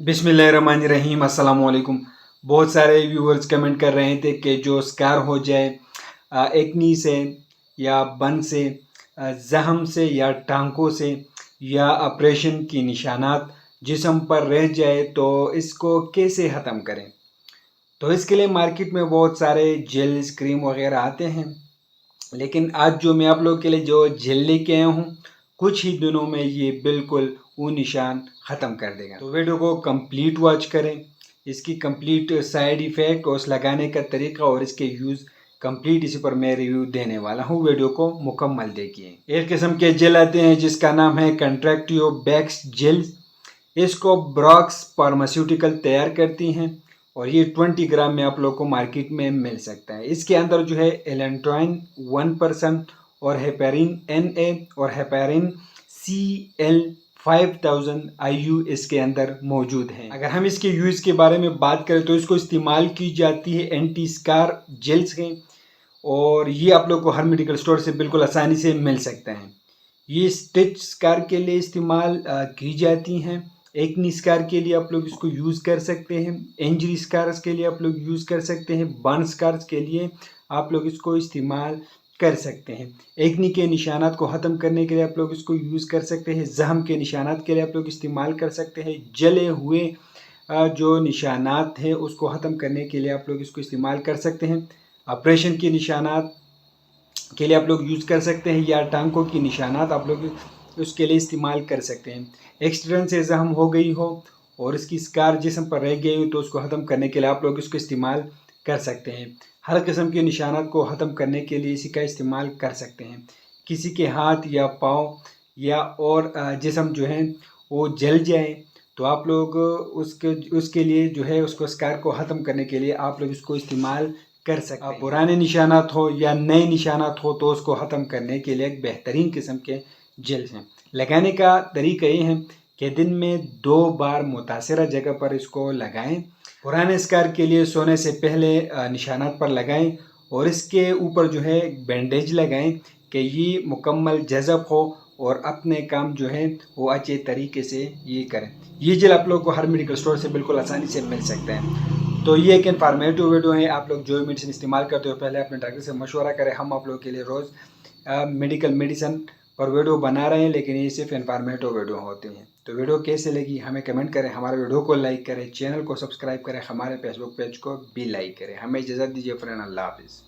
बिस्मिल्लाहिर्रहमानिर्रहीम अस्सलाम वालेकुम। बहुत सारे व्यूअर्स कमेंट कर रहे थे कि जो स्कार हो जाए एक्नी से या बर्न से, ज़ख्म से या टांकों से या ऑपरेशन की निशानात जिस्म पर रह जाए तो इसको कैसे ख़त्म करें। तो इसके लिए मार्केट में बहुत सारे जेल्स क्रीम वगैरह आते हैं, लेकिन आज जो मैं आप लोगों के लिए जो जेल लेके आया हूँ कुछ ही दिनों में ये बिल्कुल वो निशान ख़त्म कर देगा। तो वीडियो को कंप्लीट वॉच करें, इसकी कंप्लीट साइड इफ़ेक्ट और उस लगाने का तरीका और इसके यूज़ कंप्लीट इसी पर मैं रिव्यू देने वाला हूँ। वीडियो को मुकम्मल देखिए। एक किस्म के जेल आते हैं जिसका नाम है कंट्रैक्टिव बैक्स जेल। इसको ब्रॉक्स फार्मास्यूटिकल तैयार करती हैं और ये 20 ग्राम में आप लोग को मार्केट में मिल सकता है। इसके अंदर जो है एलेंट्राइन 1% और हेपेरिन NA और हेपेरिन CL 5000 IU इसके अंदर मौजूद हैं। अगर हम इसके यूज़ के बारे में बात करें तो इसको इस्तेमाल की जाती है एंटी स्कार जेल्स के, और ये आप लोग को हर मेडिकल स्टोर से बिल्कुल आसानी से मिल सकता है। ये स्टिच स्कार के लिए इस्तेमाल की जाती हैं। एक्नी स्कार के लिए आप लोग इसको यूज़ कर सकते हैं, इंजरी स्कार्स के लिए आप लोग यूज़ कर सकते हैं, बर्न स्कार्स के लिए आप लोग इसको इस्तेमाल कर सकते हैं। एक्नी के निशानात को ख़त्म करने के लिए आप लोग इसको यूज़ कर सकते हैं। ज़ख्म के निशानात के लिए आप लोग इस्तेमाल कर सकते हैं। जले हुए जो निशानात हैं उसको ख़त्म करने के लिए आप लोग इसको इस्तेमाल कर सकते हैं। ऑपरेशन के निशानात के लिए आप लोग यूज़ कर सकते हैं, या टांकों की निशानात आप लोग उसके लिए इस्तेमाल कर सकते हैं। एक्सीडेंट से ज़ख्म हो गई हो और इसकी स्कार जिस्म पर रह गई हो तो उसको ख़त्म करने के लिए आप लोग इसको इस्तेमाल कर सकते हैं। हर किस्म के निशानात को ख़त्म करने के लिए इसी का इस्तेमाल कर सकते हैं। किसी के हाथ या पाँव या और जिस्म जो है वो जल जाए तो आप लोग उसके लिए जो है उसको स्कार को ख़त्म करने के लिए आप लोग इसको इस्तेमाल कर सकते हैं। पुराने निशानात हो या नए निशानात हो तो उसको ख़त्म करने के लिए एक बेहतरीन किस्म के जेल्स हैं। लगाने का तरीका ये है कि दिन में 2 बार मुतासिरा जगह पर इसको लगाएं। पुराने स्कार के लिए सोने से पहले निशानात पर लगाएं और इसके ऊपर जो है बैंडेज लगाएं कि ये मुकम्मल जज़ब हो और अपने काम जो है वो अच्छे तरीके से ये करें। ये जेल आप लोग को हर मेडिकल स्टोर से बिल्कुल आसानी से मिल सकता है। तो ये एक इन्फॉर्मेटिव वीडियो है। आप लोग जो मेडिसिन इस्तेमाल करते हो पहले अपने डॉक्टर से मशवरा करें। हम आप लोग के लिए रोज़ मेडिकल मेडिसिन पर वीडियो बना रहे हैं, लेकिन ये सिर्फ इन्फॉर्मेटिव वीडियो होते हैं। तो वीडियो कैसे लगी हमें कमेंट करें, हमारे वीडियो को लाइक करें, चैनल को सब्सक्राइब करें, हमारे फेसबुक पेज को भी लाइक करें। हमें इजाज़त दीजिए फ्रेंड, अल्लाह हाफिज़।